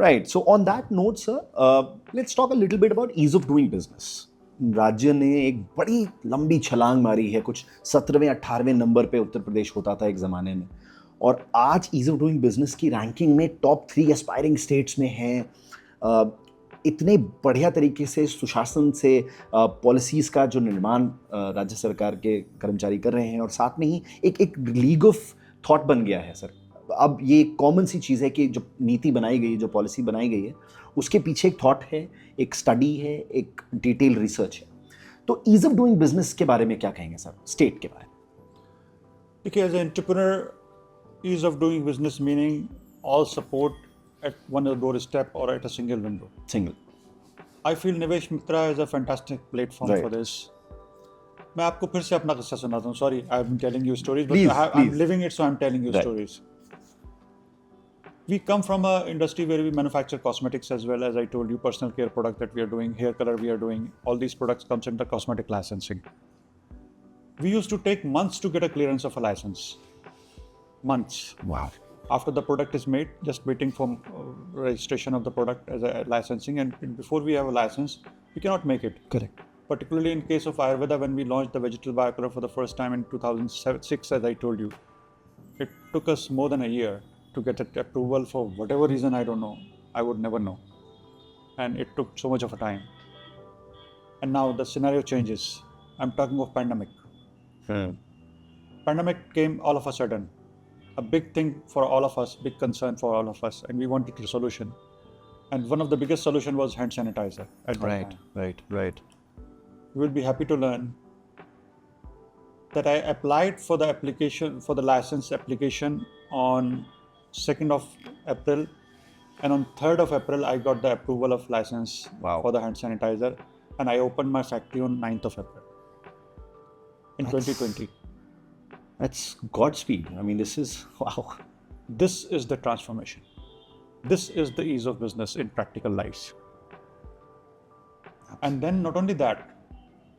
Right. So on that note, sir, let's talk a little bit about ease of doing business. राज्य ने एक बड़ी लंबी छलांग मारी है, कुछ 17वें 18वें नंबर पे उत्तर प्रदेश होता था एक ज़माने में, और आज ईज ऑफ डूइंग बिजनेस की रैंकिंग में टॉप 3 एस्पायरिंग स्टेट्स में है। इतने बढ़िया तरीके से सुशासन से पॉलिसीज़ का जो निर्माण राज्य सरकार के कर्मचारी कर रहे हैं, और साथ में ही एक लीग ऑफ थॉट बन गया है सर। अब ये कॉमन सी चीज़ है कि जो नीति बनाई गई है, जो पॉलिसी बनाई गई है, उसके पीछे एक थॉट है, एक स्टडी है, एक डिटेल रिसर्च है। तो ईज ऑफ डूइंग बिजनेस के बारे में क्या कहेंगे सर, स्टेट के बारे में? देखिए, as a entrepreneur, ease of doing business meaning all support at one doorstep or at a single window. I feel Nivesh Mitra is a fantastic platform for this. मैं आपको फिर से अपना किस्सा सुनाता हूँ. Sorry, I've been telling you stories, but I'm living it, so I'm telling you stories. We come from an industry where we manufacture cosmetics as well, as I told you, personal care product that we are doing, hair color we are doing. All these products comes under cosmetic licensing. We used to take months to get a clearance of a license. Months. Wow. After the product is made, just waiting for registration of the product as a licensing, and before we have a license, we cannot make it. Correct. Particularly in case of Ayurveda, when we launched the vegetable biocolor for the first time in 2006, as I told you, it took us more than a year to get that approval for whatever reason, I don't know. I would never know. And it took so much of a time. And now the scenario changes. I'm talking of pandemic. Pandemic came all of a sudden. A big thing for all of us, big concern for all of us, and we wanted a solution. And one of the biggest solution was hand sanitizer at that time. Right. You will be happy to learn that I applied for the application, for the license application on 2nd of April, and on 3rd of April I got the approval of license for the hand sanitizer, and I opened my factory on 9th of April in 2020. That's Godspeed. I mean, this is wow. This is the transformation. This is the ease of business in practical life. And then not only that,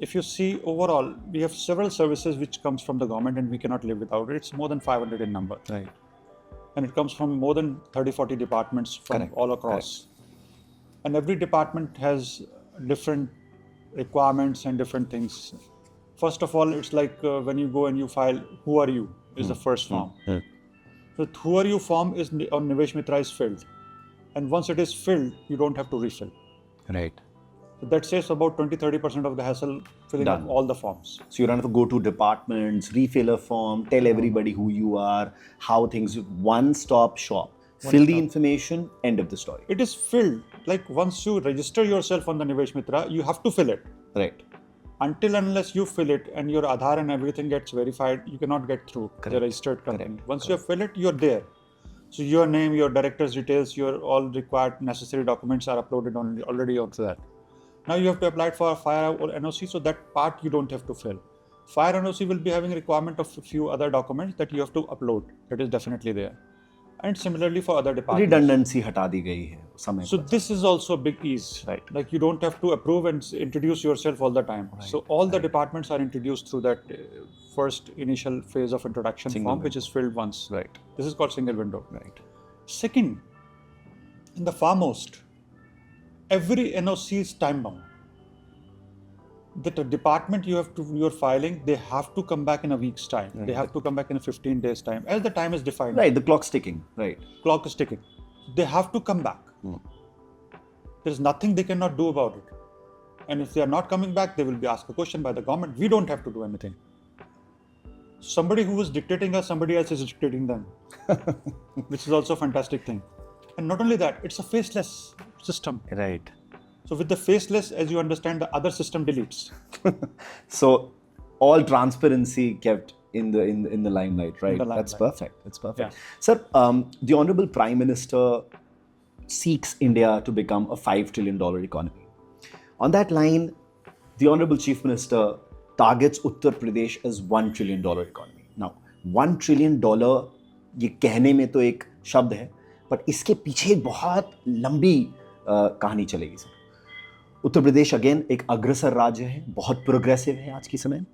if you see overall, we have several services which comes from the government and we cannot live without it. It's more than 500 in number. Right. And it comes from more than 30-40 departments from all across. And every department has different requirements and different things. First of all, it's like when you go and you file, who are you is the first form. So who are you form is on Nivesh Mitra is filled. And once it is filled, you don't have to refill. Right. So that saves about 20-30% of the hassle filling up all the forms. So you don't have to go to departments, refill a form, tell everybody who you are, how things, one-stop shop. Fill the information, end of the story. It is filled. Like once you register yourself on the Nivesh Mitra, you have to fill it. Right. Until unless you fill it and your Aadhaar and everything gets verified, you cannot get through the registered company. Once you fill it, you're there. So your name, your director's details, your all required necessary documents are uploaded already onto that. Now you have to apply for a fire or NOC, so that part you don't have to fill. Fire NOC will be having a requirement of a few other documents that you have to upload. That is definitely there. And similarly for other departments. Redundancy hटा दी गई है समय. So this is also a big ease. Right. Like you don't have to approve and introduce yourself all the time. Right. So all the departments are introduced through that first initial phase of introduction form, which is filled once. Right. This is called single window. Right. Second, in the foremost, every NOC is time bound. The department you're filing, they have to come back in a week's time. Right. They have to come back in a 15 days time, as the time is defined. Right, the clock's ticking. Right. Clock is ticking. They have to come back. There's nothing they cannot do about it. And if they are not coming back, they will be asked a question by the government. We don't have to do anything. Somebody who is dictating us, somebody else is dictating them, which is also a fantastic thing. And not only that, it's a faceless system. Right. So with the faceless, as you understand, the other system deletes. So all transparency kept in the limelight, right? That's perfect. That's perfect. Yeah. Sir, the Honorable Prime Minister seeks India to become a $5 trillion economy. On that line, the Honorable Chief Minister targets Uttar Pradesh as $1 trillion economy. Now, $1 trillion ये कहने में तो एक शब्द है, but इसके पीछे एक बहुत लंबी कहानी चलेगी सर. उत्तर प्रदेश अगेन एक अग्रसर राज्य है, बहुत प्रोग्रेसिव है आज के समय.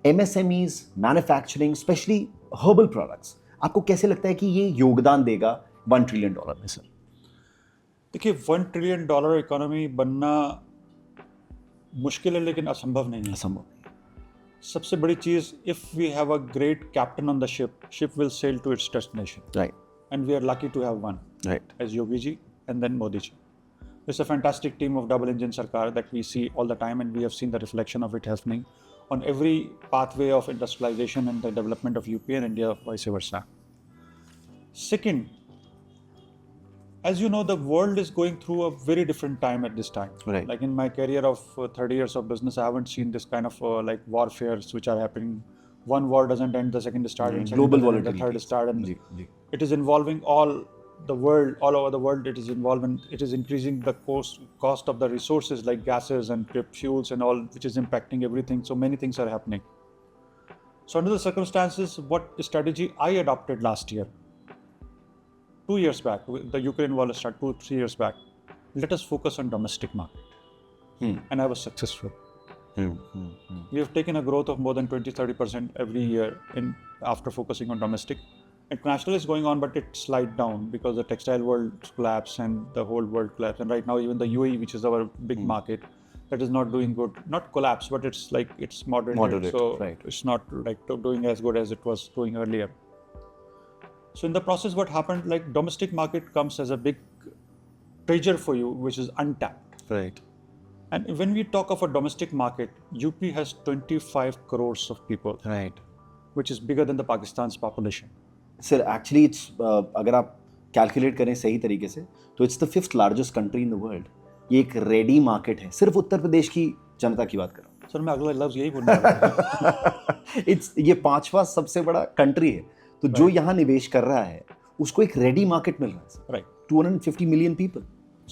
MSMEs, manufacturing, specially herbal products, आपको कैसे लगता है कि ये योगदान देगा $1 ट्रिलियन में सर? देखिए $1 ट्रिलियन इकोनॉमी बनना मुश्किल है लेकिन असंभव नहीं है। असंभव। सबसे बड़ी चीज, if we have a great captain on the ship will sail to its destination, right and we are lucky to have one right as Yogi ji and then Modi ji. It's a fantastic team of double engine Sarkar that we see all the time, and we have seen the reflection of it happening on every pathway of industrialization and the development of UP and India, vice versa. Second, as you know, the world is going through a very different time at this time. Right. Like in my career of 30 years of business, I haven't seen this kind of like warfares which are happening. One war doesn't end, the second is started, and Global the volatility. third is started, and जी, जी. it is involving all the world, all over the world. It is involving, it is increasing the cost of the resources like gases and fuels and all, which is impacting everything. So many things are happening. So under the circumstances, what strategy I adopted last year, 2 years back, the Ukraine war started 2-3 years back. Let us focus on domestic market, and I was successful. We have taken a growth of more than 20-30% every year after focusing on domestic. International is going on, but it slide down because the textile world collapsed and the whole world collapsed. And right now, even the UAE, which is our big market, that is not doing good. Not collapse, but it's like it's moderated. So right. it's not like doing as good as it was doing earlier. So in the process, what happened? Like domestic market comes as a big treasure for you, which is untapped. Right. And when we talk of a domestic market, UP has 25 crores of people, Right. which is bigger than the Pakistan's population. Sir actually it's अगर आप calculate करें सही तरीके से तो it's the 5th largest country in the world. ये एक ready market है। सिर्फ उत्तर प्रदेश की जनता की बात कर रहा सर मैं अगला लफ्ज यही बोलने वाला था। हूँ। इट्स ये 5वां सबसे बड़ा कंट्री है, तो जो यहाँ निवेश कर रहा है उसको एक रेडी मार्केट मिल रहा है sir. Right. 250 million people.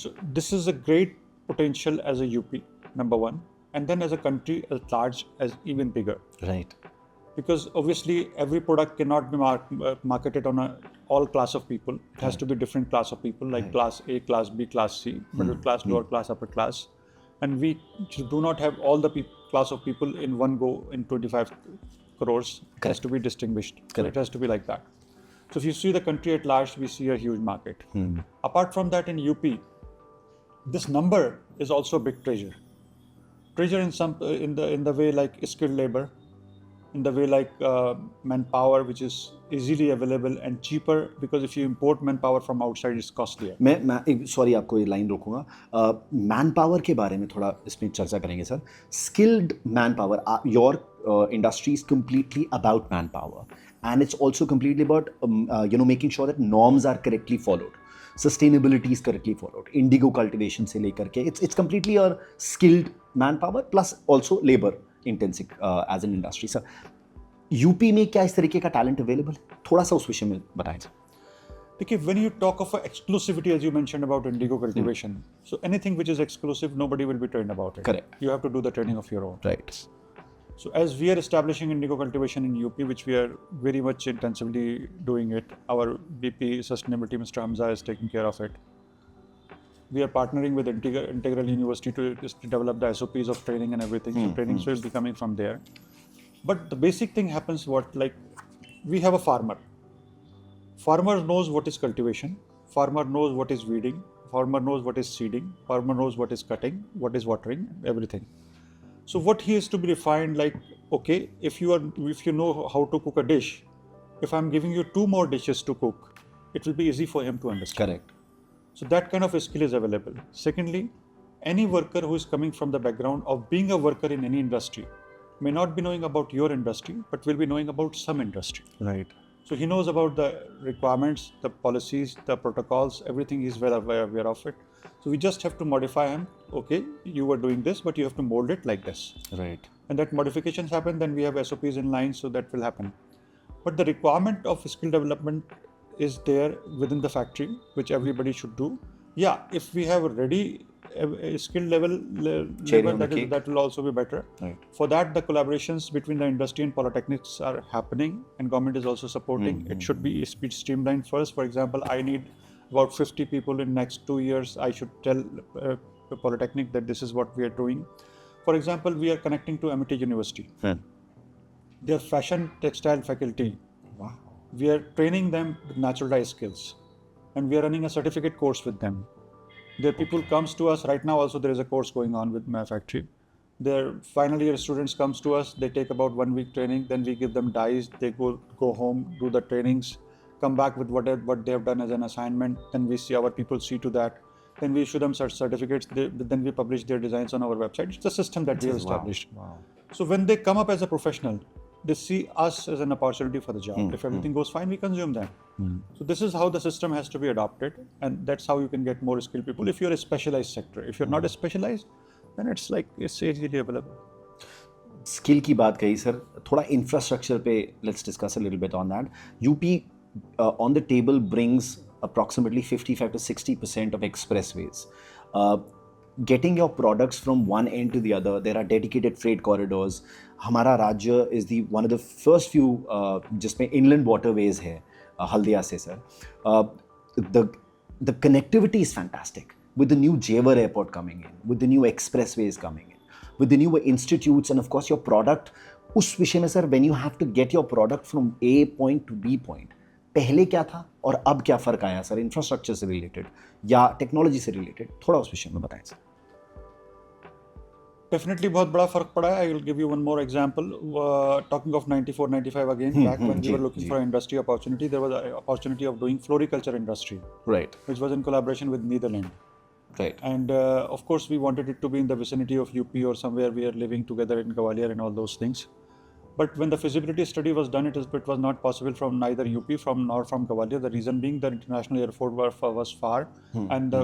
So this is a great potential as a UP, number one, and then as a country as large as even bigger. Right. Because obviously every product cannot be marketed on all class of people. It has to be different class of people, like class A, class B, class C, middle class, lower class, upper class. And we do not have all the class of people in one go in 25 crores. It has to be distinguished. So it has to be like that. So if you see the country at large, we see a huge market. Apart from that, in UP, this number is also a big treasure. Treasure in the way like skilled labor, in the way like manpower, which is easily available and cheaper, because if you import manpower from outside, it's costlier. मैं sorry आपको ये line रोकूंगा। Man power के बारे में थोड़ा इसमें चर्चा करेंगे sir. Skilled man power, your industry is completely about manpower, and it's also completely about making sure that norms are correctly followed, sustainability is correctly followed, indigo cultivation से लेकर के it's completely a skilled manpower plus also labor intensive as an industry. Sir UP में क्या इस तरीके का talent available है? थोड़ा सा उस विषय में बताएं सर। देखिए, when you talk of exclusivity, as you mentioned about indigo cultivation, so anything which is exclusive, nobody will be trained about it. Correct. You have to do the training of your own. Right. So as we are establishing indigo cultivation in UP, which we are very much intensively doing it, our VP Sustainability, Mr. Hamza, is taking care of it. We are partnering with Integral University to develop the SOPs of training and everything. So training will be coming from there. But the basic thing happens like we have a farmer. Farmer knows what is cultivation. Farmer knows what is weeding. Farmer knows what is seeding. Farmer knows what is cutting, what is watering, everything. So what he is to be refined, like, okay, if you know how to cook a dish, if I'm giving you 2 more dishes to cook, it will be easy for him to understand. Correct. So that kind of a skill is available. Secondly, any worker who is coming from the background of being a worker in any industry may not be knowing about your industry, but will be knowing about some industry. Right. So he knows about the requirements, the policies, the protocols, everything is well aware of it. So we just have to modify him. Okay, you were doing this, but you have to mold it like this. Right. And that modifications happen, then we have SOPs in line, so that will happen. But the requirement of skill development is there within the factory, which everybody should do. Yeah, if we have ready skill level that will also be better. Right. For that, the collaborations between the industry and polytechnics are happening, and government is also supporting. It should be streamlined first. For example, I need about 50 people in next 2 years. I should tell the polytechnic that this is what we are doing. For example, we are connecting to MIT University. Their fashion textile faculty. Wow. We are training them with natural dye skills, and we are running a certificate course with them. Their people comes to us right now. Also, there is a course going on with my factory. Their final year students comes to us. They take about 1 week training. Then we give them dies. They go home, do the trainings, come back with what they have done as an assignment. Then we see our people see to that. Then we issue them certificates. Then we publish their designs on our website. It's a system that we have established. Wow. So when they come up as a professional, they see us as an opportunity for the job. If everything goes fine, we consume them. So this is how the system has to be adopted, and that's how you can get more skilled people. If you're a specialized sector, if you're not a specialized, then it's easily available. Skill की बात कही sir, थोड़ा infrastructure पे let's discuss a little bit on that. UP on the table brings approximately 55 to 60% of expressways. Getting your products from one end to the other, there are dedicated freight corridors. हमारा राज्य is the one of the first few जिसमें inland waterways है हल्दिया से sir. The connectivity is fantastic with the new Yawer airport coming in, with the new expressways coming in, with the new institutes, and of course your product. उस विषय में sir, when you have to get your product from A point to B point, पहले क्या था और अब क्या फ़र्क आया सर, इंफ्रास्ट्रक्चर से रिलेटेड या टेक्नोलॉजी से रिलेटेड, थोड़ा उस विषय में बताएं सर. Definitely बहुत बड़ा फर्क पड़ा है. I will give you one more example. Talking of 94, 95 again, back when we were looking for industry opportunity, there was an opportunity of doing floriculture industry, Right. which was in collaboration with Netherlands. Right. And of course, we wanted it to be in the vicinity of UP or somewhere we are living together in Gwalior and all those things. But when the feasibility study was done, it was not possible from neither UP nor from Gwalior. The reason being the international airport was far, and the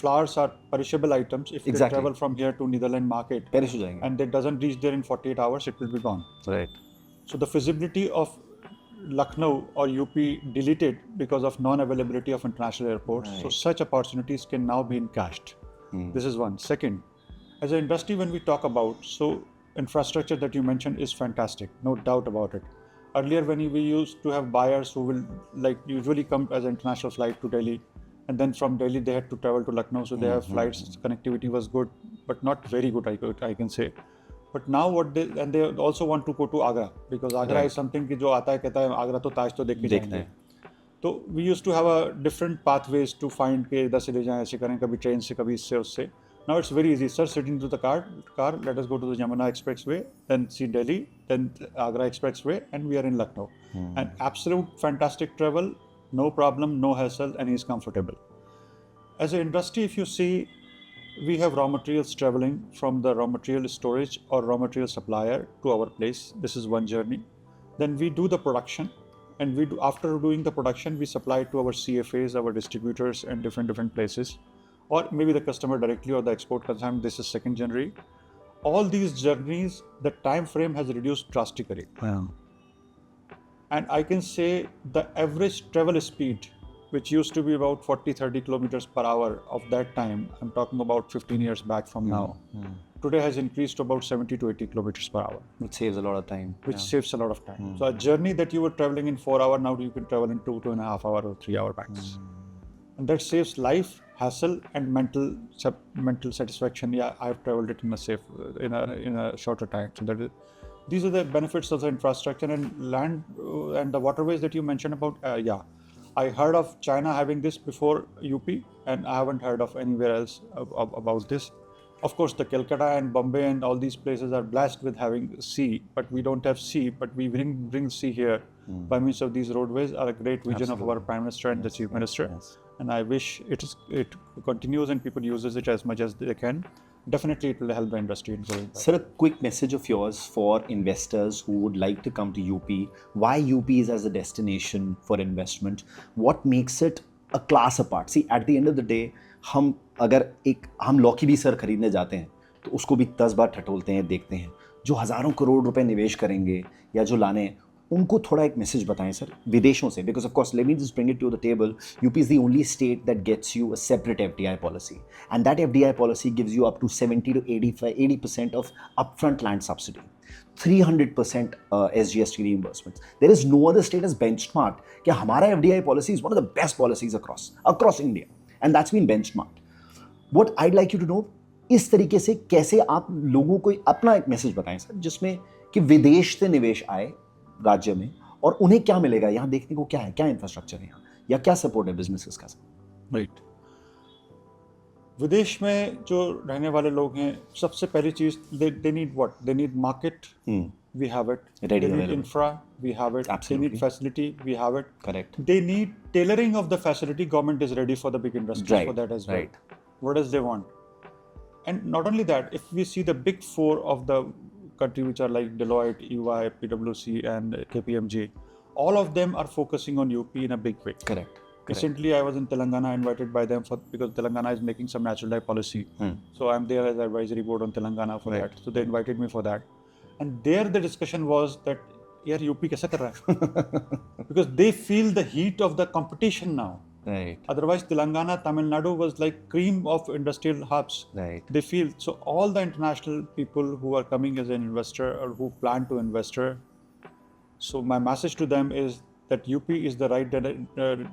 flowers are perishable items. If they travel from here to Netherlands market, perish हो जाएंगे. and it doesn't reach there in 48 hours, it will be gone. Right. So the feasibility of Lucknow or UP deleted because of non-availability of international airports. Right. So such opportunities can now be encashed. This is one. Second, as an industry, when we talk about, so infrastructure that you mentioned is fantastic, no doubt about it. Earlier, when we used to have buyers who will usually come as an international flight to Delhi, and then from Delhi they had to travel to Lucknow, so they have flights. Connectivity was good, but not very good, I can say. But now and they also want to go to Agra, because Agra is something कि जो आता है कहता है आगरा तो ताज तो देख के जाएंगे. तो we used to have a different pathways to find कि इधर से ले जाएं, ऐसे करें, कभी ट्रेन से, कभी इससे उससे. Now it's very easy. Sir, sit into the car, let us go to the Yamuna Expressway, then see Delhi, then Agra Expressway, and we are in Lucknow. And absolute fantastic travel, no problem, no hassle, and he's comfortable. As an industry, if you see, we have raw materials traveling from the raw material storage or raw material supplier to our place. This is one journey. Then we do the production, and after doing the production, we supply it to our CFAs, our distributors, and different places. Or maybe the customer directly or the export consignment. This is second journey. All these journeys, the time frame has reduced drastically. Wow. And I can say the average travel speed, which used to be about 40-30 kilometers per hour of that time, I'm talking about 15 years back from now, today has increased to about 70 to 80 kilometers per hour. Which saves a lot of time. Which saves a lot of time. So a journey that you were traveling in 4 hours, now you can travel in 2.5 hours or 3 hour max. And that saves life, hassle, and mental satisfaction. Yeah, I've traveled it in a shorter time. So these are the benefits of the infrastructure and land and the waterways that you mentioned about. I heard of China having this before UP, and I haven't heard of anywhere else about this. Of course, the Calcutta and Bombay and all these places are blessed with having sea, but we don't have sea. But we bring sea here by means of these roadways. Are a great vision of our Prime Minister and the Chief Minister. Yes. And I wish it continues and people uses it as much as they can. Definitely, it will help the industry in growing. Sir, a quick message of yours for investors who would like to come to UP. Why UP is as a destination for investment? What makes it a class apart? See, at the end of the day, हम लौकी भी sir खरीदने जाते हैं तो उसको भी 10 बार ठटोलते हैं, देखते हैं. जो हज़ारों करोड़ रुपए निवेश करेंगे या जो लाने हैं, उनको थोड़ा एक मैसेज बताएं सर विदेशों से. Because of course let me just bring it to the table. UP is the only state that gets you a separate FDI policy, and that FDI policy gives you up to 70 to 80% of upfront land subsidy, 300% SGST reimbursements. There is no other state as benchmarked कि हमारा FDI policy is one of the best policies across India, and that's been benchmarked. What I'd like you to know, इस तरीके से कैसे आप लोगों को अपना एक मैसेज बताएं सर, जिसमें कि विदेश से निवेश आए राज्य में और उन्हें क्या मिलेगा, यहाँ देखने को क्या है, क्या इंफ्रास्ट्रक्चर है यहाँ, या क्या सपोर्ट है बिजनेसेस का. राइट. विदेश में जो रहने वाले लोग हैं, सबसे पहली चीज they need what? They need market. We have it. Ready They need available. infra. We have it. Absolutely. They need facility. We have it. Correct. They need tailoring of the facility. Government is ready for the big industries Right, for that as well. right. What else they want? And not only that, if we see the big four of the country, which are like Deloitte, EY, PwC, and KPMG, all of them are focusing on UP in a big way. Correct. Recently, I was in Telangana, invited by them because Telangana is making some natural life policy. So I'm there as advisory board on Telangana for that. So they invited me for that, and there the discussion was that, "Yaar, UP kaisa kar raha hai?" Because they feel the heat of the competition now. Right. Otherwise, Telangana, Tamil Nadu was like cream of industrial hubs. Right. They feel so. All the international people who are coming as an investor or who plan to investor. So my message to them is that UP is the right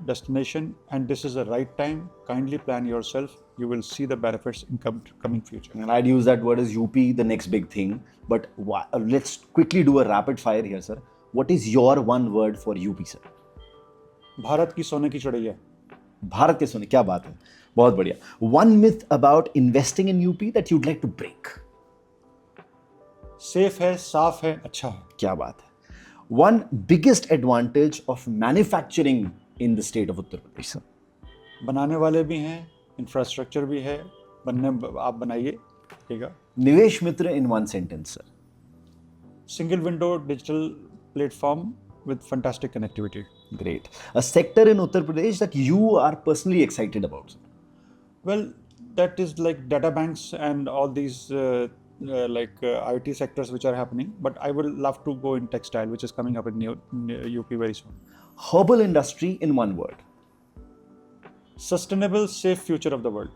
destination, and this is the right time. Kindly plan yourself. You will see the benefits in coming future. And I'd use that word as UP, the next big thing. But let's quickly do a rapid fire here, sir. What is your one word for UP, sir? Bharat की सोने की चिड़िया. भारत के सोने, क्या बात है, बहुत बढ़िया. One myth about investing in UP that you'd like to break. Safe है, साफ है, अच्छा है. क्या बात है. One biggest advantage of manufacturing in the state of Uttar Pradesh, sir. बनाने वाले भी हैं, इंफ्रास्ट्रक्चर भी है, आप बनाइए, ठीक है. Nivesh Mitra in one sentence, sir. Single window digital platform with fantastic connectivity. Great. A sector in Uttar Pradesh that you are personally excited about, sir. Well, that is like data banks and all these IT sectors which are happening. But I would love to go in textile, which is coming up in UP very soon. Herbal industry in one word. Sustainable, safe future of the world.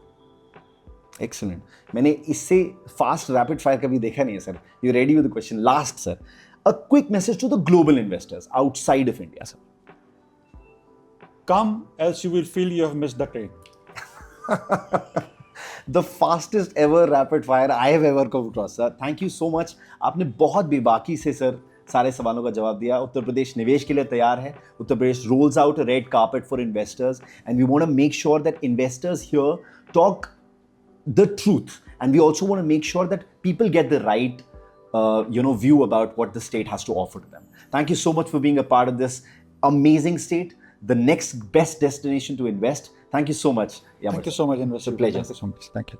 Excellent. मैंने इससे fast rapid fire कभी देखा नहीं है, sir. You ready with the question? Last, sir. A quick message to the global investors outside of India, sir. Come, else you will feel you have missed the train. The fastest ever rapid fire I have ever come across, sir. Thank you so much. आपने बहुत बेबाकी से sir सारे सवालों का जवाब दिया. उत्तर प्रदेश निवेश के लिए तैयार है. Uttar Pradesh rolls out a red carpet for investors, and we want to make sure that investors here talk the truth, and we also want to make sure that people get the right view about what the state has to offer to them. Thank you so much for being a part of this amazing state, the next best destination to invest. Thank you so much, Yawer. Thank you so much, investor. It's a pleasure. Thank you so much. Thank you.